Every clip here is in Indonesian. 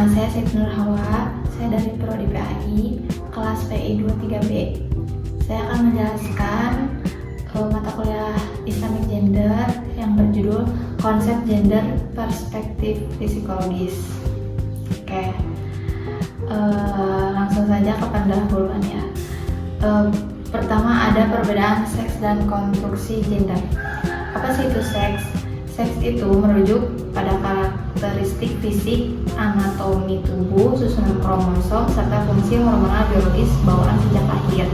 Nama saya Siti Nur Hawa, saya dari Prodi PAI, kelas PI 23B. Saya akan menjelaskan mata kuliah Islamic Gender yang berjudul Konsep Gender Perspektif Psikologis. Oke, langsung saja ke pendahuluannya. Pertama ada perbedaan seks dan konstruksi gender. Apa sih itu seks? Seks itu merujuk pada karakteristik fisik, anatomi tubuh, susunan kromosom, serta fungsi hormonal biologis bawaan sejak lahir.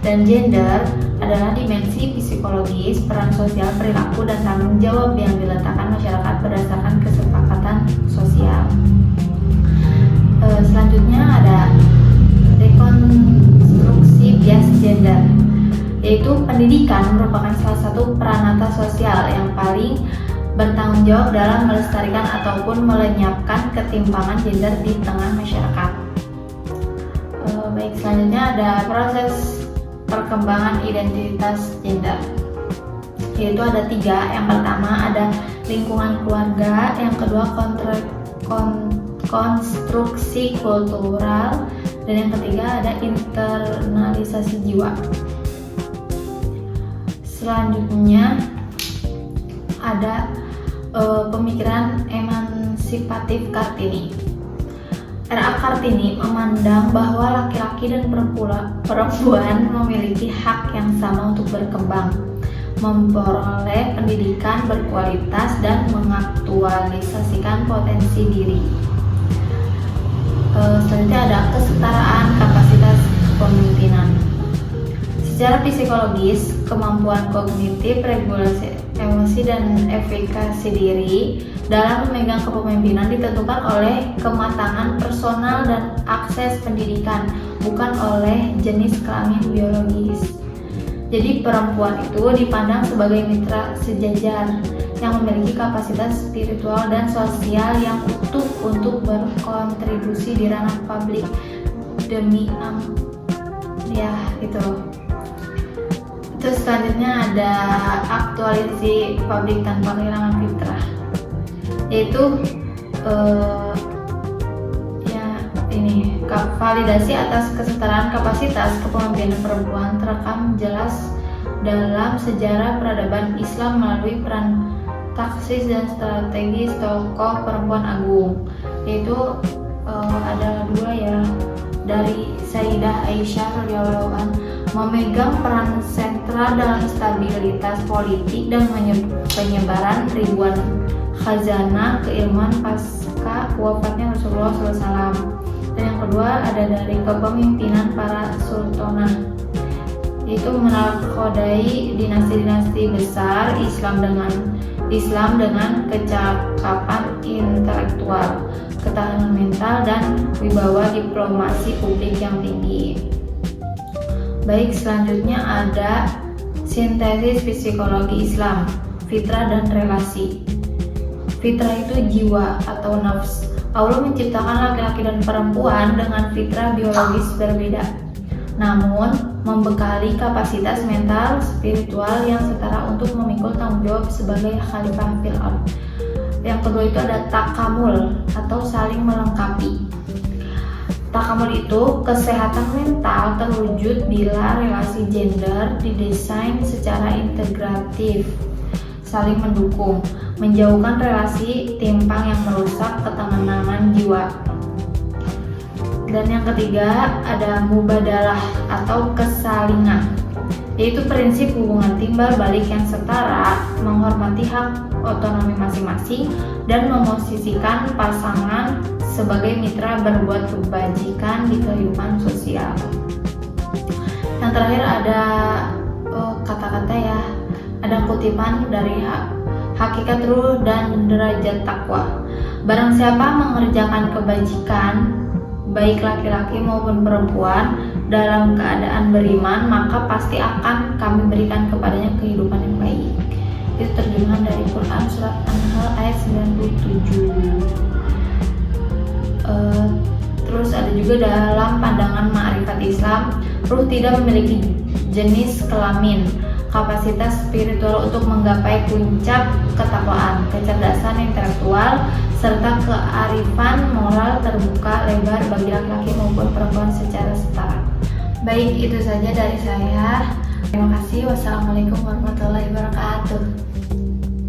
Dan gender adalah dimensi psikologis, peran sosial, perilaku, dan tanggung jawab yang diletakkan masyarakat berdasarkan kesepakatan sosial. Selanjutnya ada dekonstruksi bias gender, yaitu pendidikan merupakan salah satu peranata sosial yang paling bertanggung jawab dalam melestarikan ataupun melenyapkan ketimpangan gender di tengah masyarakat. Baik, selanjutnya ada proses perkembangan identitas gender, yaitu ada 3. Yang pertama ada lingkungan keluarga, yang kedua konstruksi kultural, dan yang ketiga ada internalisasi jiwa. Selanjutnya ada pemikiran emansipatif Kartini. R.A. Kartini memandang bahwa laki-laki dan perempuan memiliki hak yang sama untuk berkembang, memperoleh pendidikan berkualitas, dan mengaktualisasikan potensi diri. Selanjutnya ada kesetaraan kapasitas kepemimpinan. Secara psikologis, kemampuan kognitif, regulasi emosi, dan efikasi diri dalam memegang kepemimpinan ditentukan oleh kematangan personal dan akses pendidikan, bukan oleh jenis kelamin biologis. Jadi perempuan itu dipandang sebagai mitra sejajar yang memiliki kapasitas spiritual dan sosial yang utuh untuk berkontribusi di ranah publik demi Terus selanjutnya ada aktualisasi publik tanpa kehilangan fitrah, yaitu validasi atas kesetaraan kapasitas kepemimpinan perempuan terekam jelas dalam sejarah peradaban Islam melalui peran taksis dan strategis tokoh perempuan agung, yaitu ada 2 ya, dari Sayyidah Aisyah radhiyallahu anha, memegang peran sentral dalam stabilitas politik dan penyebaran ribuan khazanah keilmuan pasca wafatnya Rasulullah SAW. Dan yang kedua ada dari kepemimpinan para sultanah, yaitu menakodai dinasti-dinasti besar Islam dengan kecakapan intelektual, ketahanan mental, dan wibawa diplomasi publik yang tinggi. Baik, selanjutnya ada sintesis psikologi Islam, fitrah dan relasi. Fitrah itu jiwa atau nafs. Allah menciptakan laki-laki dan perempuan dengan fitrah biologis berbeda, namun membekali kapasitas mental spiritual yang setara untuk memikul tanggung jawab sebagai khalifah fil ard. Yang kedua itu ada takamul atau saling melengkapi. Takamul itu kesehatan mental terwujud bila relasi gender didesain secara integratif, saling mendukung, menjauhkan relasi timpang yang merusak ketenangan jiwa. Dan yang ketiga ada mubadalah atau kesalingan, yaitu prinsip hubungan timbal balik yang setara, menghormati hak otonomi masing-masing, dan memosisikan pasangan sebagai mitra berbuat kebajikan di kehidupan sosial. Yang terakhir ada kata-kata ya, ada kutipan dari Hakikat Ruh dan Derajat Takwa. Barang siapa mengerjakan kebajikan, baik laki-laki maupun perempuan, dalam keadaan beriman, maka pasti akan kami berikan kepadanya kehidupan yang baik. Itu terjemahan dari Quran surat An-Nahl ayat 97. Terus ada juga dalam pandangan ma'rifat Islam, ruh tidak memiliki jenis kelamin, kapasitas spiritual untuk menggapai puncak ketakwaan, kecerdasan intelektual, serta kearifan moral terbuka lebar bagi laki-laki maupun perempuan secara setara. Baik, itu saja dari saya. Terima kasih. Wassalamualaikum warahmatullahi wabarakatuh.